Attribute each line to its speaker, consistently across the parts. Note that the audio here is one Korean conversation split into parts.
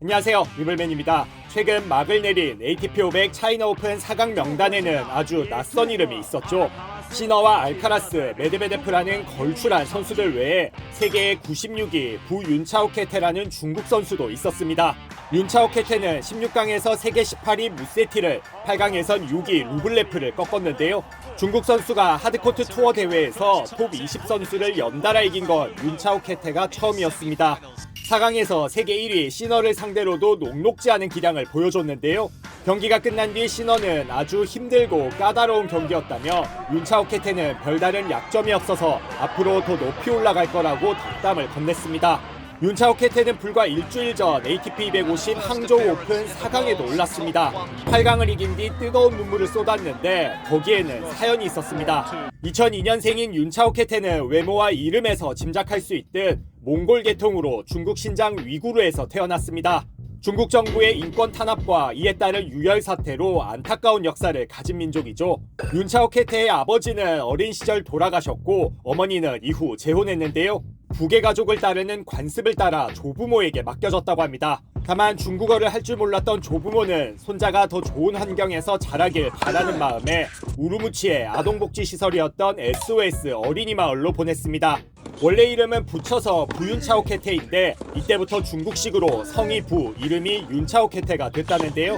Speaker 1: 안녕하세요, 리블맨입니다. 최근 막을 내린 ATP 500 차이나 오픈 4강 명단에는 아주 낯선 이름이 있었죠. 시너와 알카라스, 메드베데프라는 걸출한 선수들 외에 세계의 96위 부윤차오 케테라는 중국 선수도 있었습니다. 윤차오 케테는 16강에서 세계 18위 무세티를, 8강에선 6위 루블레프를 꺾었는데요. 중국 선수가 하드코트 투어 대회에서 톱 20 선수를 연달아 이긴 건 윤차오 케테가 처음이었습니다. 4강에서 세계 1위 시너를 상대로도 녹록지 않은 기량을 보여줬는데요. 경기가 끝난 뒤 시너는 아주 힘들고 까다로운 경기였다며 윤차오 케테는 별다른 약점이 없어서 앞으로 더 높이 올라갈 거라고 덕담을 건넸습니다. 윤차오 케테는 불과 일주일 전 ATP 250 항저우 오픈 4강에도 올랐습니다. 8강을 이긴 뒤 뜨거운 눈물을 쏟았는데 거기에는 사연이 있었습니다. 2002년생인 윤차오 케테는 외모와 이름에서 짐작할 수 있듯 몽골 계통으로 중국 신장 위구르에서 태어났습니다. 중국 정부의 인권 탄압과 이에 따른 유혈 사태로 안타까운 역사를 가진 민족이죠. 윤차오 케테의 아버지는 어린 시절 돌아가셨고 어머니는 이후 재혼했는데요. 부계 가족을 따르는 관습을 따라 조부모에게 맡겨졌다고 합니다. 다만 중국어를 할 줄 몰랐던 조부모는 손자가 더 좋은 환경에서 자라길 바라는 마음에 우르무치의 아동복지시설이었던 SOS 어린이 마을로 보냈습니다. 원래 이름은 붙여서 부윤차오 케테인데 이때부터 중국식으로 성이 부, 이름이 윤차오 케테가 됐다는데요.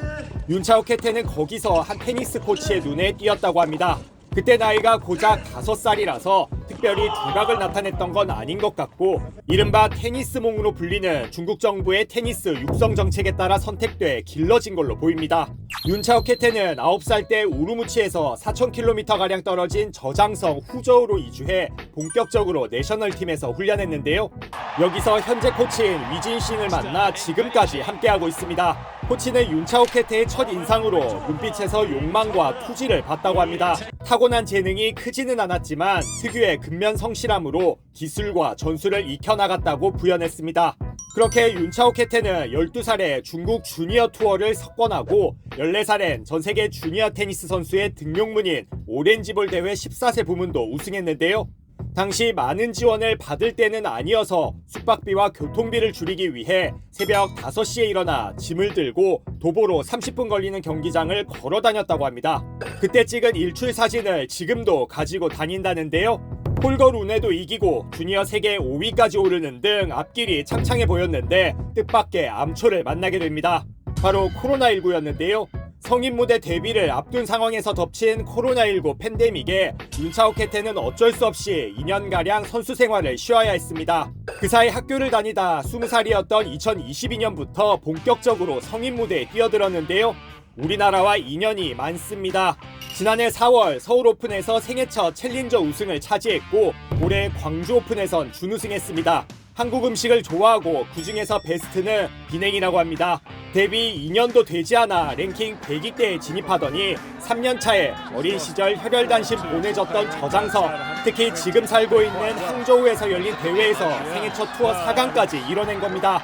Speaker 1: 윤차오 케테는 거기서 한 테니스 코치의 눈에 띄었다고 합니다. 그때 나이가 고작 5살이라서 특별히 두각을 나타냈던 건 아닌 것 같고 이른바 테니스몽으로 불리는 중국 정부의 테니스 육성 정책에 따라 선택돼 길러진 걸로 보입니다. 윤차오 케테는 9살 때 우르무치에서 4,000km가량 떨어진 저장성 후저우로 이주해 본격적으로 내셔널팀에서 훈련했는데요. 여기서 현재 코치인 위진신을 만나 지금까지 함께하고 있습니다. 코치는 윤차오 케테의 첫 인상으로 눈빛에서 욕망과 투지를 봤다고 합니다. 타고난 재능이 크지는 않았지만 특유의 근면 성실함으로 기술과 전술을 익혀나갔다고 부연했습니다. 그렇게 윤차오 케테는 12살에 중국 주니어 투어를 석권하고 14살엔 전세계 주니어 테니스 선수의 등용문인 오렌지볼 대회 14세 부문도 우승했는데요. 당시 많은 지원을 받을 때는 아니어서 숙박비와 교통비를 줄이기 위해 새벽 5시에 일어나 짐을 들고 도보로 30분 걸리는 경기장을 걸어 다녔다고 합니다. 그때 찍은 일출 사진을 지금도 가지고 다닌다는데요. 폴거 룬에도 이기고 주니어 세계 5위까지 오르는 등 앞길이 창창해 보였는데 뜻밖의 암초를 만나게 됩니다. 바로 코로나19였는데요. 성인 무대 데뷔를 앞둔 상황에서 덮친 코로나19 팬데믹에 윤차오 케테는 어쩔 수 없이 2년가량 선수 생활을 쉬어야 했습니다. 그 사이 학교를 다니다 20살이었던 2022년부터 본격적으로 성인 무대에 뛰어들었는데요. 우리나라와 인연이 많습니다. 지난해 4월 서울 오픈에서 생애 첫 챌린저 우승을 차지했고 올해 광주 오픈에선 준우승했습니다. 한국 음식을 좋아하고 그중에서 베스트는 비냉이라고 합니다. 데뷔 2년도 되지 않아 랭킹 100위대에 진입하더니 3년 차에 어린 시절 혈혈단신 보내졌던 저장성, 특히 지금 살고 있는 항저우에서 열린 대회에서 생애 첫 투어 4강까지 이뤄낸 겁니다.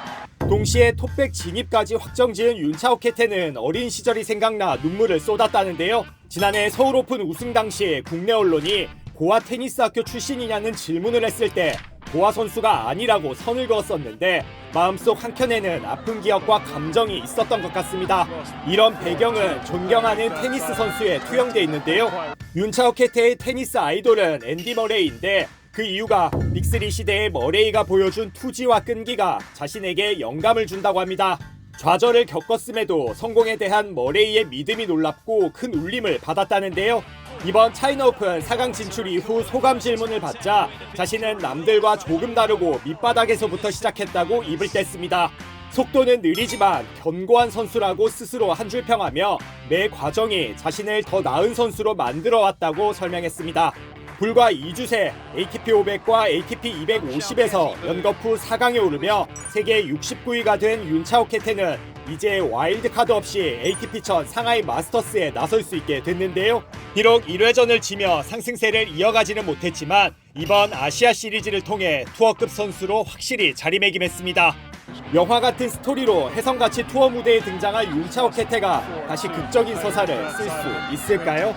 Speaker 1: 동시에 톱백 진입까지 확정지은 윤차오 케테는 어린 시절이 생각나 눈물을 쏟았다는데요. 지난해 서울 오픈 우승 당시 국내 언론이 고아 테니스 학교 출신이냐는 질문을 했을 때 고아 선수가 아니라고 선을 그었었는데 마음속 한켠에는 아픈 기억과 감정이 있었던 것 같습니다. 이런 배경은 존경하는 테니스 선수에 투영돼 있는데요. 윤차오 케테의 테니스 아이돌은 앤디 머레이인데 그 이유가 빅3 시대의 머레이가 보여준 투지와 끈기가 자신에게 영감을 준다고 합니다. 좌절을 겪었음에도 성공에 대한 머레이의 믿음이 놀랍고 큰 울림을 받았다는데요. 이번 차이나 오픈 4강 진출 이후 소감 질문을 받자 자신은 남들과 조금 다르고 밑바닥에서부터 시작했다고 입을 뗐습니다. 속도는 느리지만 견고한 선수라고 스스로 한 줄 평하며 매 과정이 자신을 더 나은 선수로 만들어왔다고 설명했습니다. 불과 2주 새 ATP 500과 ATP 250에서 연거푸 4강에 오르며 세계 69위가 된 윤차오 케테는 이제 와일드카드 없이 ATP 1000 상하이 마스터스에 나설 수 있게 됐는데요. 비록 1회전을 지며 상승세를 이어가지는 못했지만 이번 아시아 시리즈를 통해 투어급 선수로 확실히 자리매김했습니다. 영화 같은 스토리로 혜성같이 투어 무대에 등장한 윤차오 케테가 다시 극적인 서사를 쓸 수 있을까요?